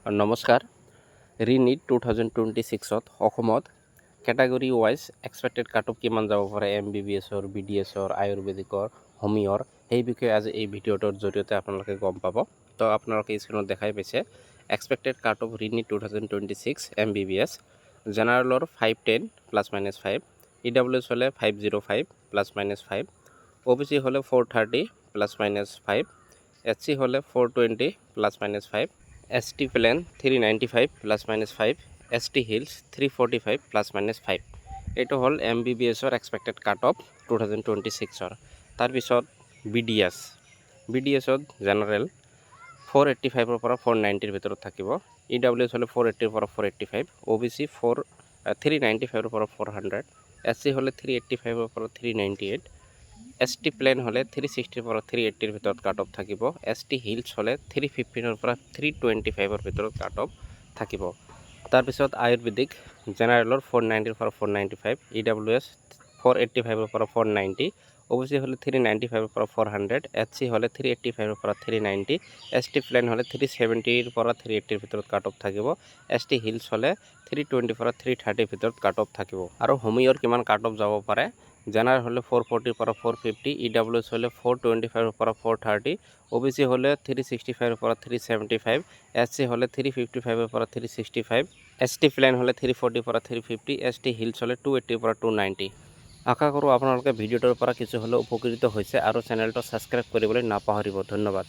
নমস্কাৰ। ৰিনিট 2026ত অসমত category wise expected cut of কিমান যাব পাৰে MBBSৰ, BDSৰ, আয়ুৰ্বেদিকৰ, হোমিঅ'ৰ, সেই বিষয়ে আজি এই ভিডিঅ'টোৰ জৰিয়তে আপোনালোকে গম পাব। তো আপোনালোকে স্ক্ৰীনত দেখাই পাইছে এক্সপেক্টেড কাট অফ ৰিনিট 2026 MBBS। জেনাৰেলৰ 510 +-5, EWS হ'লে 505 +-5, OBC হ'লে 430 +-5, SC হ'লে 420 +-5, ST প্লেন 395 +-5, ST হিলছ 345 +-5। এইটো হ'ল MBBSৰ এক্সপেক্টেড কাট অফ 2026ৰ। তাৰপিছত BDSত জেনাৰেল 485ৰ পৰা 490ৰ ভিতৰত থাকিব। EWS হ'লে 480ৰ পৰা 485, OBC 395ৰ পৰা 400, SC হ'লে 385ৰ পৰা 398, ST প্লেন হ'লে 360ৰ পৰা 380ৰ ভিতৰত কাট অফ থাকিব। ST হিলছ হ'লে 315ৰ পৰা 325ৰ ভিতৰত কাট অফ থাকিব। তাৰপিছত আয়ুৰ্বেদিক জেনাৰেলৰ 490ৰ পৰা 495, EWS 485ৰ পৰা 490, OBC হ'লে 395ৰ পৰা 400, SC হ'লে 385ৰ পৰা 390, ST প্লেন হ'লে 370ৰ পৰা 380ৰ ভিতৰত কাট অফ থাকিব। ST হিলছ হ'লে 320ৰ পৰা 330ৰ ভিতৰত কাট অফ থাকিব। আৰু হোমিঅ'ৰ কিমান কাট অফ যাব পাৰে? জেনাৰেল হ'লে 440ৰ পৰা 450, EWS হ'লে 425ৰ পৰা 430, OBC হ'লে 365ৰ পৰা 375, SC হ'লে 355ৰ পৰা 365, ST প্লেন হ'লে 340ৰ পৰা 350, ST হিলছ হ'লে 280ৰ পৰা 290। আশা কৰোঁ আপোনালোকে ভিডিঅ'টোৰ পৰা কিছু হ'লেও উপকৃত হৈছে আৰু চেনেলটো ছাবস্ক্ৰাইব কৰিবলৈ নাপাহৰিব। ধন্যবাদ।